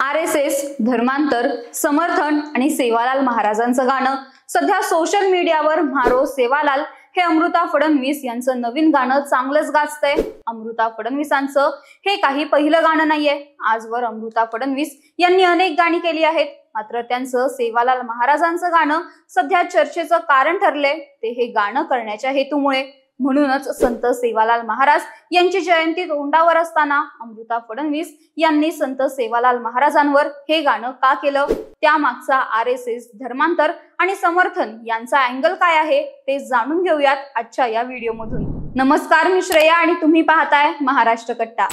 RSS, धर्मांतर, समर्थन आणि सेवालाल महाराजांचं गाणं सध्या सोशल मीडियावर म्हारो सेवालाल हे अमृता फडणवीस यांचं नवीन गाणं चांगलंच गाजतंय। अमृता फडणवीसांचं हे काही पहिलं गाणं नाहीये। आजवर अमृता फडणवीस यांनी अनेक गाणी केली आहेत, मात्र त्यांचं सेवालाल महाराजांचं गाणं सध्या चर्चेचं कारण ठरले ते हे गाणं करण्याच्या हेतूमुळे। म्हणूनच संत सेवालाल महाराज यांची जयंती तोंडावर असताना अमृता फडणवीस यांनी संत सेवालाल महाराजांवर हे गाणं का केलं, त्यामागचा RSS, धर्मांतर आणि समर्थन यांचा अँगल काय आहे ते जाणून घेऊयात आजच्या या व्हिडिओमधून। नमस्कार, मी श्रेया आणि तुम्ही पाहताय महाराष्ट्र कट्टा।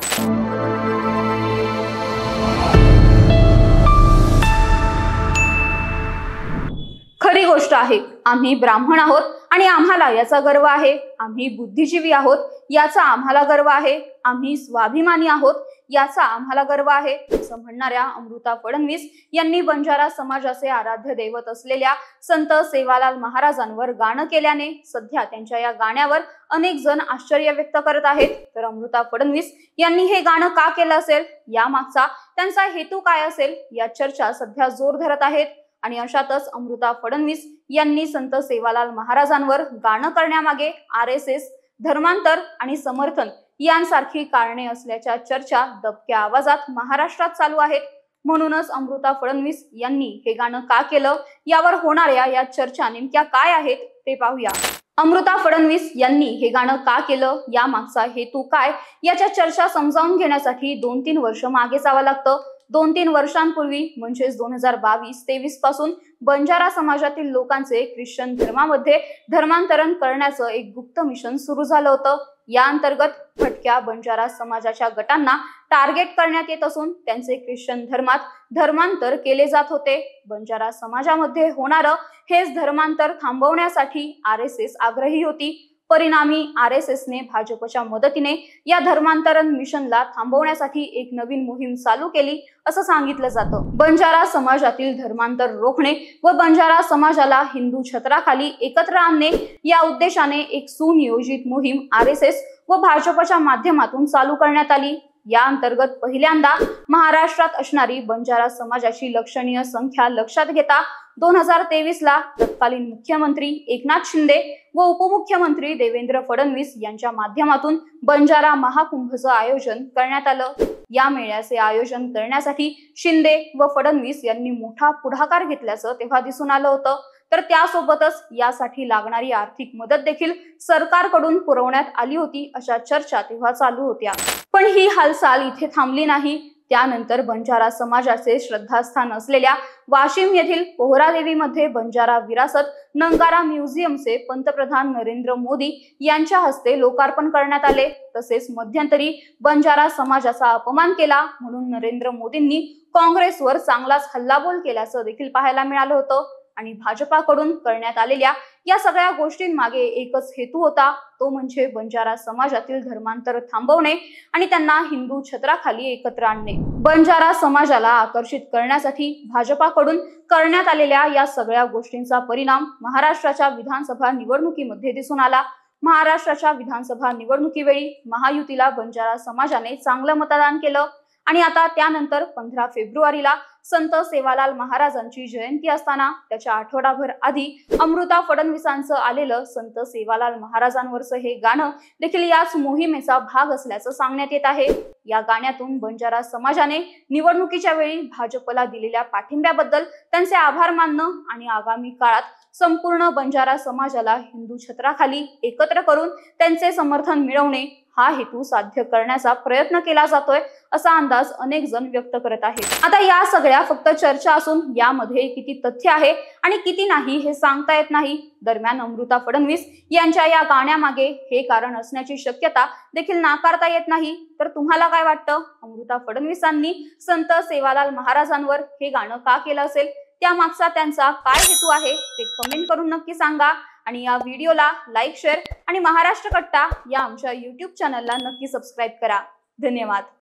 खरी गोष्ट आहे, आम्ही ब्राह्मण आहोत आणि आम्हाला याचा गर्व आहे। आम्ही बुद्धिजीवी आहोत याचा आम्हाला गर्व आहे। आम्ही स्वाभिमानी आहोत याचा आम्हाला गर्व आहे, असं म्हणणाऱ्या अमृता फडणवीस यांनी बंजारा समाजाचे आराध्य दैवत असलेल्या संत सेवालाल महाराजांवर गाणं केल्याने सध्या त्यांच्या या गाण्यावर अनेक जण आश्चर्य व्यक्त करत आहेत। तर अमृता फडणवीस यांनी हे गाणं का केलं असेल, यामागचा त्यांचा हेतू काय असेल, या चर्चा सध्या जोर धरत आहेत। आणि अशातच अमृता फडणवीस यांनी संत सेवालाल महाराजांवर गाणं करण्यामागे RSS, धर्मांतर आणि समर्थन यांसारखी कारणे असल्याच्या चर्चा दबक्या आवाजात महाराष्ट्रात चालू आहेत। म्हणूनच अमृता फडणवीस यांनी हे गाणं का केलं, यावर होणाऱ्या या चर्चा नेमक्या काय आहेत ते पाहूया। अमृता फडणवीस यांनी हे गाणं का केलं, यामागचा हेतू काय, याच्या चर्चा समजावून घेण्यासाठी 2-3 वर्ष मागे जावं लागतं। 2-3 वर्षांपूर्वी म्हणजेच 2022-23 पासून बंजारा समाजातील लोकांचे ख्रिश्चन धर्मामध्ये धर्मांतरण करण्याचं एक गुप्त मिशन सुरू झालं होतं। या अंतर्गत भटक्या बंजारा समाजाच्या गटांना टार्गेट करण्यात येत असून त्यांचे ख्रिश्चन धर्मात धर्मांतर केले जात होते। बंजारा समाजामध्ये होणारं हेच धर्मांतर थांबवण्यासाठी RSS आग्रही होती। परिणामी RSSने भाजपच्या मदतीने या धर्मांतरण मिशनला थांबवण्यासाठी एक नवीन मोहीम चालू केली असं सांगितलं जातं। बंजारा समाजातील धर्मांतर रोखणे व बंजारा समाजाला हिंदू छत्राखाली एकत्र आणणे या उद्देशाने एक सुनियोजित मोहीम RSS व भाजपच्या माध्यमातून चालू करण्यात आली। या अंतर्गत पहिल्यांदा महाराष्ट्रात असणारी बंजारा समाजाची लक्षणीय संख्या लक्षात घेता 2023 ला तत्कालीन मुख्यमंत्री एकनाथ शिंदे व उपमुख्यमंत्री देवेंद्र फडणवीस यांच्या माध्यमातून बंजारा महाकुंभचं आयोजन करण्यात आलं। या मेळ्याचे आयोजन करण्यासाठी शिंदे व फडणवीस यांनी मोठा पुढाकार घेतल्याचं तेव्हा दिसून आलं होतं। तर त्यासोबतच यासाठी लागणारी आर्थिक मदत देखील सरकारकडून पुरवण्यात आली होती अशा चर्चा तेव्हा चालू होत्या। पण ही हालचाल इथे थांबली नाही। त्यानंतर बंजारा समाजाचे श्रद्धास्थान असलेल्या वाशिम येथील पोहरादेवीमध्ये बंजारा विरासत नंगारा म्युझियमचे पंतप्रधान नरेंद्र मोदी यांच्या हस्ते लोकार्पण करण्यात आले। तसेच मध्यंतरी बंजारा समाजाचा अपमान केला म्हणून नरेंद्र मोदींनी काँग्रेसवर चांगलाच हल्लाबोल केल्याचं देखील पाहायला मिळालं होतं। आणि भाजपाकडून करण्यात आलेल्या या सगळ्या गोष्टींमागे एकच हेतू होता, तो म्हणजे बंजारा समाजातील धर्मांतर थांबवणे आणि त्यांना हिंदू छत्राखाली एकत्र आणणे। बंजारा समाजाला आकर्षित करण्यासाठी भाजपाकडून करण्यात आलेल्या या सगळ्या गोष्टींचा परिणाम महाराष्ट्राच्या विधानसभा निवडणुकीमध्ये दिसून आला। महाराष्ट्राच्या विधानसभा निवडणुकीवेळी महायुतीला बंजारा समाजाने चांगलं मतदान केलं आणि आता त्यानंतर 15 फेब्रुवारीला संत सेवालाल महाराजांची जयंती असताना त्याच्या आठवडाभर आधी अमृता फडणवीसांचं आलेलं संत सेवालाल महाराजांवरचं हे गाणं देखील याच मोहिमेचा भाग असल्याचं सांगण्यात येत आहे। या गाण्यातून बंजारा समाजाने निवडणुकीच्या वेळी भाजपला दिलेल्या पाठिंब्याबद्दल त्यांचे आभार मानणं आणि आगामी काळात संपूर्ण बंजारा समाजाला हिंदू छत्राखाली एकत्र करून त्यांचे समर्थन मिळवणे हा हेतू साध्य करण्याचा प्रयत्न केला जातोय असा अंदाज अनेक जण व्यक्त करत आहेत। आता या सगळ्या फक्त चर्चा असून यामध्ये किती तथ्य आहे आणि किती नाही हे सांगता येत नाही। दरम्यान अमृता फडणवीस यांच्या या गाण्यामागे हे कारण असण्याची शक्यता देखील नाकारता येत नाही। तर तुम्हाला काय वाटतं, अमृता फडणवीसांनी संत सेवालाल महाराजांवर हे गाणं का केलं असेल, त्यामागचा त्यांचा काय हेतू आहे ते कमेंट करून नक्की सांगा। आणि या व्हिडिओला लाईक, शेअर आणि महाराष्ट्र कट्टा या आमच्या YouTube चॅनलला नक्की सबस्क्राईब करा। धन्यवाद।